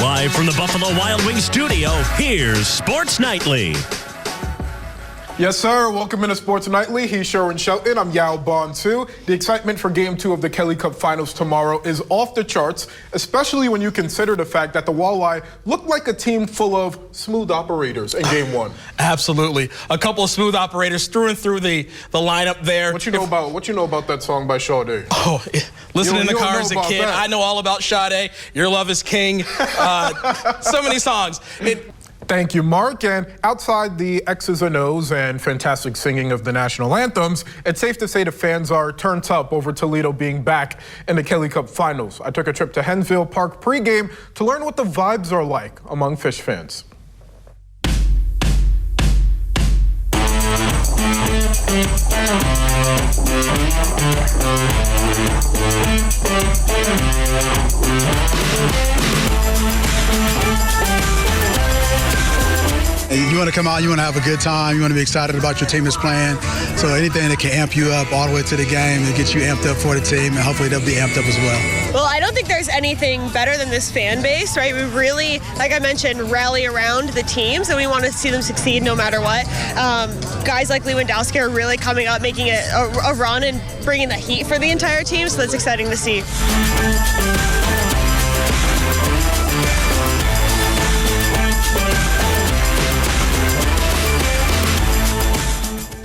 Live from the Buffalo Wild Wings studio, here's Sports Nightly. Yes, sir. Welcome into Sports Nightly. He's Sherwin Shelton. I'm Yaw Bonsu. The excitement for Game 2 of the Kelly Cup Finals tomorrow is off the charts, especially when you consider the fact that the Walleye looked like a team full of smooth operators in Game 1. Absolutely. A couple of smooth operators through and through the lineup there. What you know about that song by Sade? Oh, listen in the car as a kid. That. I know all about Sade. Your Love is King. So many songs. Thank you, Mark. And outside the X's and O's and fantastic singing of the national anthems, it's safe to say the fans are turned up over Toledo being back in the Kelly Cup Finals. I took a trip to Hensville Park pregame to learn what the vibes are like among Fish fans. You want to come out, you want to have a good time, you want to be excited about your team that's playing. So anything that can amp you up all the way to the game and get you amped up for the team, and hopefully they'll be amped up as well. Well, I don't think there's anything better than this fan base, right? We really, like I mentioned, rally around the teams, and we want to see them succeed no matter what. Guys like Lewandowski are really coming up, making it a run and bringing the heat for the entire team, so that's exciting to see.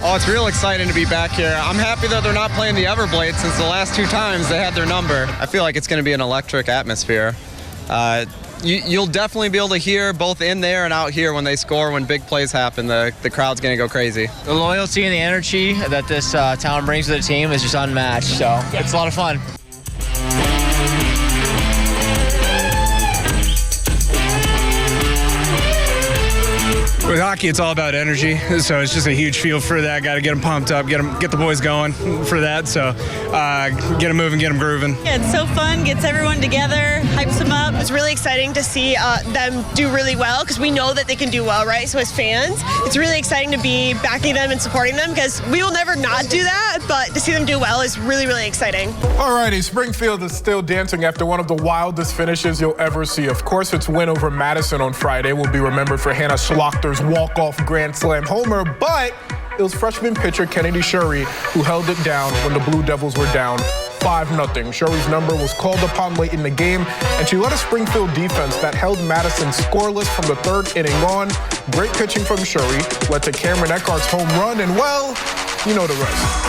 Oh, it's real exciting to be back here. I'm happy that they're not playing the Everblades since the last 2 times they had their number. I feel like it's going to be an electric atmosphere. You'll definitely be able to hear both in there and out here when they score, when big plays happen. The crowd's going to go crazy. The loyalty and the energy that this town brings to the team is just unmatched, so it's a lot of fun. With hockey, it's all about energy, so it's just a huge field for that. Got to get them pumped up, get the boys going for that. So get them moving, get them grooving. Yeah, it's so fun, gets everyone together, hypes them up. It's really exciting to see them do really well because we know that they can do well, right? So as fans, it's really exciting to be backing them and supporting them because we will never not do that, but to see them do well is really, really exciting. All righty, Springfield is still dancing after one of the wildest finishes you'll ever see. Of course, its win over Madison on Friday will be remembered for Hannah Schlachter's walk-off Grand Slam homer, but it was freshman pitcher Kennedy Shurry who held it down when the Blue Devils were down 5-0. Shurry's number was called upon late in the game, and she led a Springfield defense that held Madison scoreless from the 3rd inning on. Great pitching from Shurry led to Cameron Eckhart's home run, and well, you know the rest.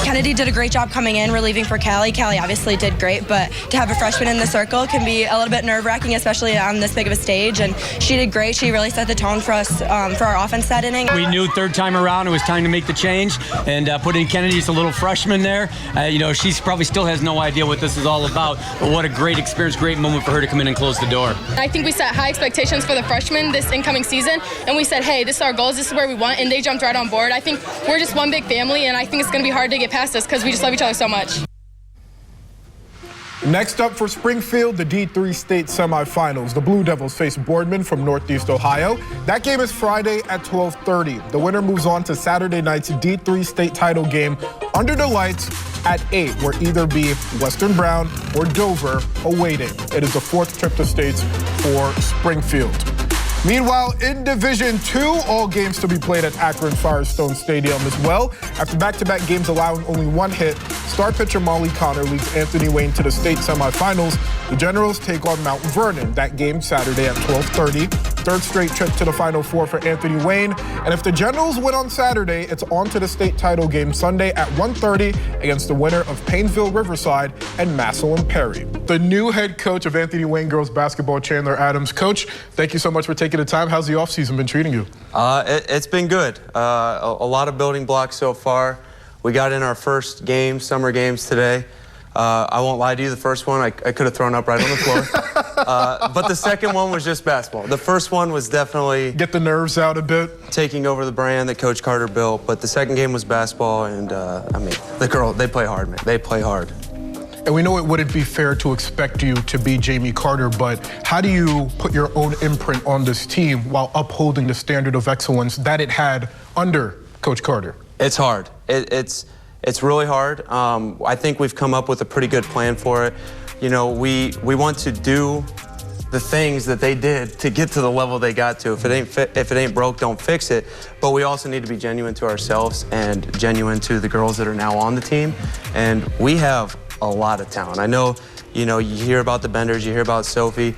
Kennedy did a great job coming in, relieving for Callie. Callie obviously did great, but to have a freshman in the circle can be a little bit nerve-wracking, especially on this big of a stage, and she did great. She really set the tone for us, for our offense that inning. We knew 3rd time around it was time to make the change, and put in Kennedy, just a little freshman there. You know, she probably still has no idea what this is all about, but what a great experience, great moment for her to come in and close the door. I think we set high expectations for the freshmen this incoming season, and we said, hey, this is our goals, this is where we want, and they jumped right on board. I think we're just one big family, and I think it's going to be hard to get past us because we just love each other so much. Next up for Springfield, the D3 state semifinals. The Blue Devils face Boardman from Northeast Ohio. That game is Friday at 12:30. The winner moves on to Saturday night's D3 state title game under the lights at 8, where either be Western Brown or Dover awaiting. It is the 4th trip to states for Springfield. Meanwhile, in Division 2, all games to be played at Akron Firestone Stadium as well. After back-to-back games allowing only 1 hit, star pitcher Molly Connor leads Anthony Wayne to the state semifinals. The Generals take on Mount Vernon. That game Saturday at 12:30. 3rd straight trip to the Final Four for Anthony Wayne. And if the Generals win on Saturday, it's on to the state title game Sunday at 1:30 against the winner of Painesville Riverside and Massillon Perry. The new head coach of Anthony Wayne girls basketball, Chandler Adams. Coach, thank you so much for taking the time. How's the offseason been treating you? It's been good. A lot of building blocks so far. We got in our first game, summer games today. I won't lie to you, the first one I could have thrown up right on the floor. But the second one was just basketball. The first one was definitely... Get the nerves out a bit. Taking over the brand that Coach Carter built. But the second game was basketball, and I mean, they play hard, man. They play hard. And we know it wouldn't be fair to expect you to be Jamie Carter, but how do you put your own imprint on this team while upholding the standard of excellence that it had under Coach Carter? It's hard. It's really hard. I think we've come up with a pretty good plan for it. You know, we want to do the things that they did to get to the level they got to. If it ain't broke, don't fix it. But we also need to be genuine to ourselves and genuine to the girls that are now on the team. And we have a lot of talent. I know, you know, you hear about the Benders, you hear about Sophie,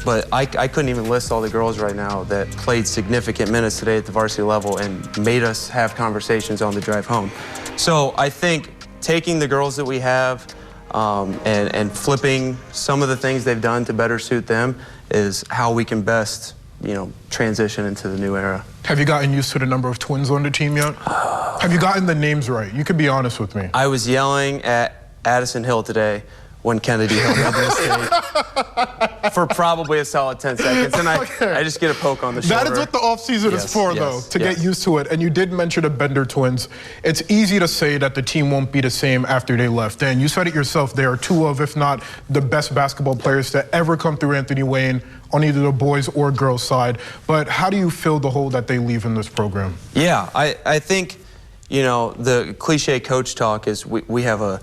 but I couldn't even list all the girls right now that played significant minutes today at the varsity level and made us have conversations on the drive home. So I think taking the girls that we have and flipping some of the things they've done to better suit them is how we can best, you know, transition into the new era. Have you gotten used to the number of twins on the team yet? Have you gotten the names right? You could be honest with me. I was yelling at Addison Hill today when Kennedy Hill made the mistake for probably a solid 10 seconds, and I just get a poke on the shoulder. That is what the offseason is for, though, to get used to it. And you did mention the Bender twins. It's easy to say that the team won't be the same after they left. And you said it yourself, they are two of, if not the best basketball players to ever come through Anthony Wayne on either the boys or girls side. But how do you fill the hole that they leave in this program? Yeah, I think, you know, the cliche coach talk is we have a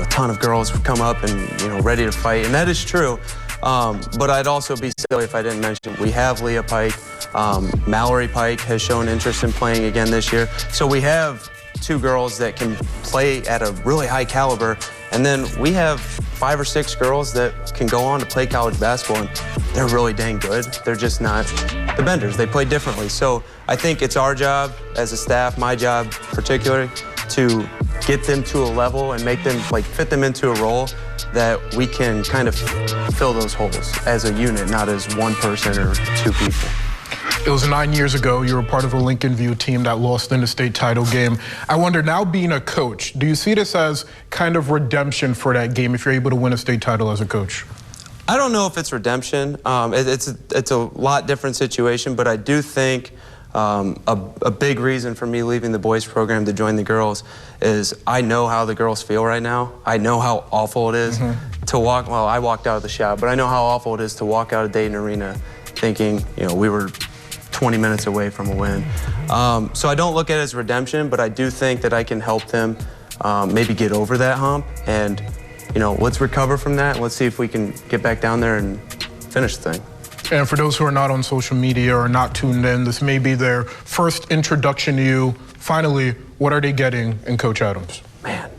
ton of girls who come up and, you know, ready to fight, and that is true. But I'd also be silly if I didn't mention we have Leah Pike. Mallory Pike has shown interest in playing again this year. So we have two girls that can play at a really high caliber, and then we have 5 or 6 girls that can go on to play college basketball, and they're really dang good. They're just not the Benders. They play differently. So I think it's our job as a staff, my job particularly, to get them to a level and make them, like, fit them into a role that we can kind of fill those holes as a unit, not as one person or 2 people. It was 9 years ago. You were part of a Lincoln View team that lost in the state title game. I wonder, now being a coach, do you see this as kind of redemption for that game if you're able to win a state title as a coach? I don't know if it's redemption. It's a lot different situation, but I do think a big reason for me leaving the boys program to join the girls is I know how the girls feel right now. I know how awful it is to walk. Well, I walked out of the shop, but I know how awful it is to walk out of Dayton Arena thinking, you know, we were 20 minutes away from a win. So I don't look at it as redemption, but I do think that I can help them maybe get over that hump, and, you know, let's recover from that. Let's see if we can get back down there and finish the thing. And for those who are not on social media or not tuned in, this may be their first introduction to you. Finally, what are they getting in Coach Adams? Man,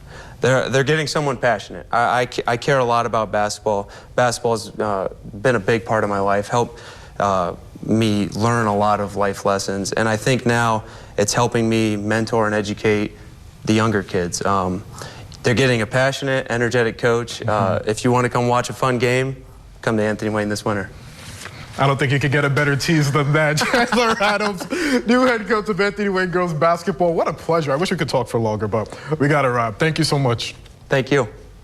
they're getting someone passionate. I care a lot about basketball. Basketball's been a big part of my life, helped me learn a lot of life lessons, and I think now it's helping me mentor and educate the younger kids. They're getting a passionate, energetic coach. If you want to come watch a fun game, come to Anthony Wayne this winter. I don't think you could get a better tease than that. Chandler Adams, new head coach of Anthony Wayne girls basketball. What a pleasure. I wish we could talk for longer, but we got to wrap. Thank you so much. Thank you.